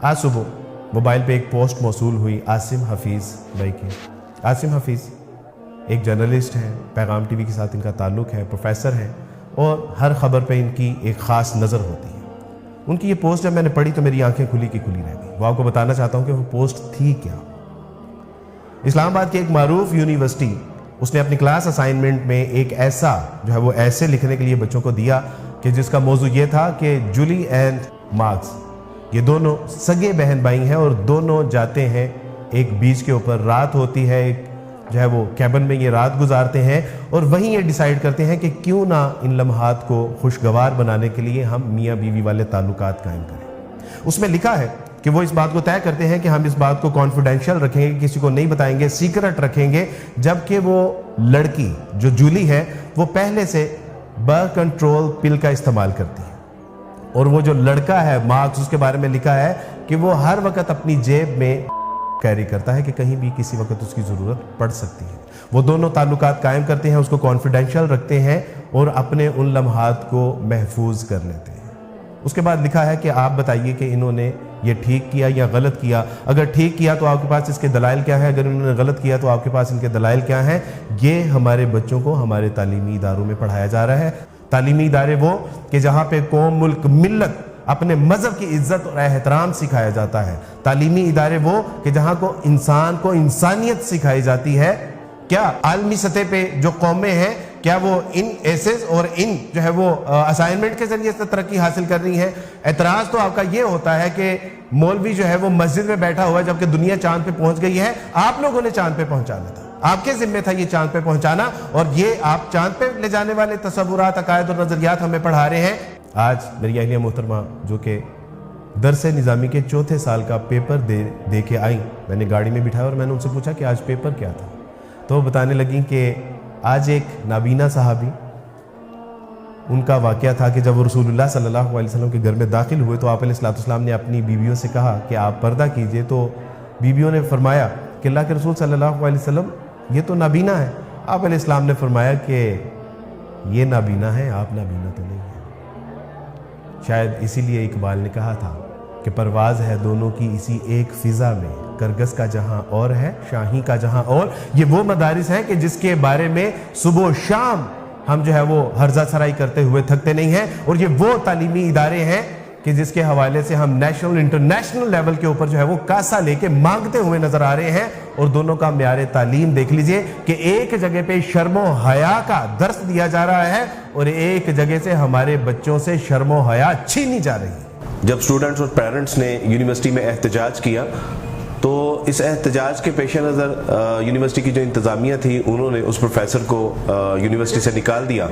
आज सुबह मोबाइल पे एक पोस्ट मौसूल हुई आसिम हफीज़ भाई की। आसिम हफीज़ एक जर्नलिस्ट हैं, पैगाम टीवी के साथ इनका ताल्लुक़ है, प्रोफेसर हैं और हर ख़बर पे इनकी एक ख़ास नज़र होती है। उनकी ये पोस्ट जब मैंने पढ़ी तो मेरी आंखें खुली की खुली रह गई। वो आपको बताना चाहता हूँ कि वो पोस्ट थी क्या। इस्लामाबाद की एक मारूफ यूनिवर्सिटी उसने अपनी क्लास असाइनमेंट में एक ऐसा जो है वो ऐसे लिखने के लिए बच्चों को दिया कि जिसका मौजू ये था कि जूली एंड मार्क्स ये दोनों सगे बहन भाई हैं और दोनों जाते हैं एक बीच के ऊपर। रात होती है, एक जो है वो कैबिन में ये रात गुजारते हैं और वहीं ये डिसाइड करते हैं कि क्यों ना इन लम्हात को खुशगवार बनाने के लिए हम मियाँ बीवी वाले ताल्लुकात कायम करें। उसमें लिखा है कि वो इस बात को तय करते हैं कि हम इस बात को कॉन्फिडेंशियल रखेंगे, किसी को नहीं बताएंगे, सीक्रेट रखेंगे, जबकि वो लड़की जो जूली है वो पहले से बर्थ कंट्रोल पिल का इस्तेमाल करती है और वो जो लड़का है मार्क्स उसके बारे में लिखा है कि वो हर वक्त अपनी जेब में कैरी करता है कि कहीं भी किसी वक्त उसकी ज़रूरत पड़ सकती है। वो दोनों ताल्लुकात कायम करते हैं, उसको कॉन्फिडेंशियल रखते हैं और अपने उन लम्हात को महफूज कर लेते हैं। उसके बाद लिखा है कि आप बताइए कि इन्होंने ये ठीक किया या गलत किया। अगर ठीक किया तो आपके पास इसके दलाइल क्या है, अगर इन्होंने गलत किया तो आपके पास इनके दलाइल क्या हैं। ये हमारे बच्चों को हमारे तालीमी इदारों में पढ़ाया जा रहा है। तालीमी इदारे वो कि जहाँ पे कौम, मुल्क, मिल्लत, अपने मज़हब की इज्जत और एहतराम सिखाया जाता है। तालीमी इदारे वो कि जहाँ को इंसान को इंसानियत सिखाई जाती है। क्या आलमी सतह पे जो कौमें हैं क्या वो इन एसेस और इन जो है वो असाइनमेंट के जरिए से तरक्की हासिल कर रही है? एतराज़ तो आपका ये होता है कि मौलवी जो है वो मस्जिद में बैठा हुआ है जबकि दुनिया चांद पे पहुंच गई है। आप लोगों ने चांद पे पहुंचाना था, आपके जिम्मे था ये चांद पे पहुंचाना और ये आप चांद पे ले जाने वाले तसव्वुरात, अकायद और नजरियात हमें पढ़ा रहे हैं। आज मेरी अहलिया मोहतरमा जो कि दरसे निज़ामी के चौथे साल का पेपर दे के आई, मैंने गाड़ी में बिठाया और मैंने उनसे पूछा कि आज पेपर क्या था। तो वो बताने लगी कि आज एक नाबीना साहबी, उनका वाक़या था कि जब वो रसूलुल्लाह सल्लल्लाहु अलैहि वसल्लम के घर में दाखिल हुए तो आप अलैहिस्सलाम ने अपनी बीवियों से कहा कि आप पर्दा कीजिए। तो बीवियों ने फरमाया कि अल्लाह के रसूल सल्लल्लाहु अलैहि वसल्लम ये तो नाबीना है। आप अलैहिस्सलाम ने फरमाया कि ये नाबीना है, आप नाबीना तो नहीं है। शायद इसीलिए इकबाल ने कहा था कि परवाज़ है दोनों की इसी एक फ़िज़ा में, करगस का जहां और है, शाही का जहां और। ये वो मदारिस हैं कि जिसके बारे में सुबह शाम हम जो है वो हर्जा सराई करते हुए थकते नहीं हैं और ये वो तालीमी इदारे हैं कि जिसके हवाले से हम नेशनल इंटरनेशनल लेवल के ऊपर जो है वो कासा लेके मांगते हुए नजर आ रहे हैं। और दोनों का म्यार तालीम देख लीजिए कि एक जगह पे शर्मो हया का दर्स दिया जा रहा है और एक जगह से हमारे बच्चों से शर्मो हया छीनी जा रही है। जब स्टूडेंट्स और पेरेंट्स ने यूनिवर्सिटी में एहतजाज किया तो इस एहतजाज के पेश नज़र यूनिवर्सिटी की जो इंतज़ामिया थी उन्होंने उस प्रोफेसर को यूनिवर्सिटी से निकाल दिया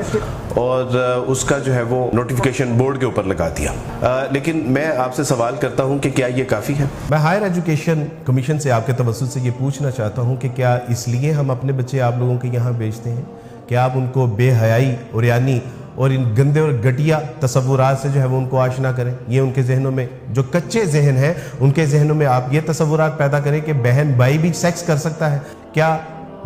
और उसका जो है वो नोटिफिकेशन बोर्ड के ऊपर लगा दिया। लेकिन मैं आपसे सवाल करता हूं कि क्या ये काफ़ी है? मैं हायर एजुकेशन कमीशन से आपके तवज्जुह से ये पूछना चाहता हूं कि क्या इसलिए हम अपने बच्चे आप लोगों के यहाँ भेजते हैं कि आप उनको बेहयाई और यानी और इन गंदे और घटिया तसव्वुरात से जो है वो उनको आशना करें। ये उनके जहनों में जो कच्चे जहन हैं उनके जहनों में आप ये तसव्वुरात पैदा करें कि बहन भाई भी सेक्स कर सकता है। क्या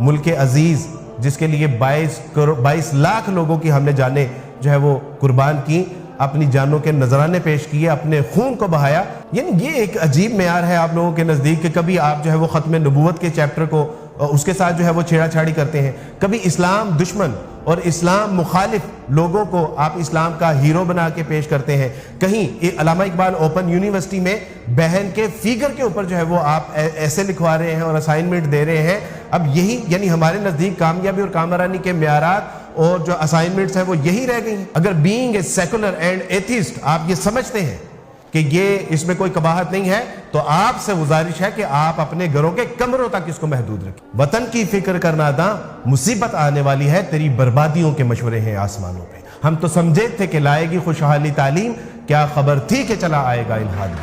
मुल्क अजीज़ जिसके लिए 22 लाख लोगों की हमने जाने जो है वो कुर्बान की, अपनी जानों के नजराने पेश किए, अपने खून को बहाया, यानी ये एक अजीब मेयार है आप लोगों के नज़दीक कि कभी आप जो है वो ख़त्म नबूवत के चैप्टर को उसके साथ जो है वो छेड़ाछाड़ी करते हैं, कभी इस्लाम दुश्मन और इस्लाम मुखालिफ लोगों को आप इस्लाम का हीरो बना के पेश करते हैं। कहीं अल्लामा इकबाल ओपन यूनिवर्सिटी में बहन के फिगर के ऊपर जो है वो आप ऐसे लिखवा रहे हैं और असाइनमेंट दे रहे हैं। अब यही यानी हमारे नज़दीक कामयाबी और कामरानी के म्यारात और जो असाइनमेंट्स हैं वो यही रह गई हैं। अगर being a secular and atheist आप ये समझते हैं कि ये इसमें कोई कबाहत नहीं है तो आपसे गुजारिश है कि आप अपने घरों के कमरों तक इसको महदूद रखें। वतन की फिक्र करना दा मुसीबत आने वाली है, तेरी बर्बादियों के मशवरे हैं आसमानों पे। हम तो समझे थे कि लाएगी खुशहाली तालीम, क्या खबर थी कि चला आएगा इन हाल में।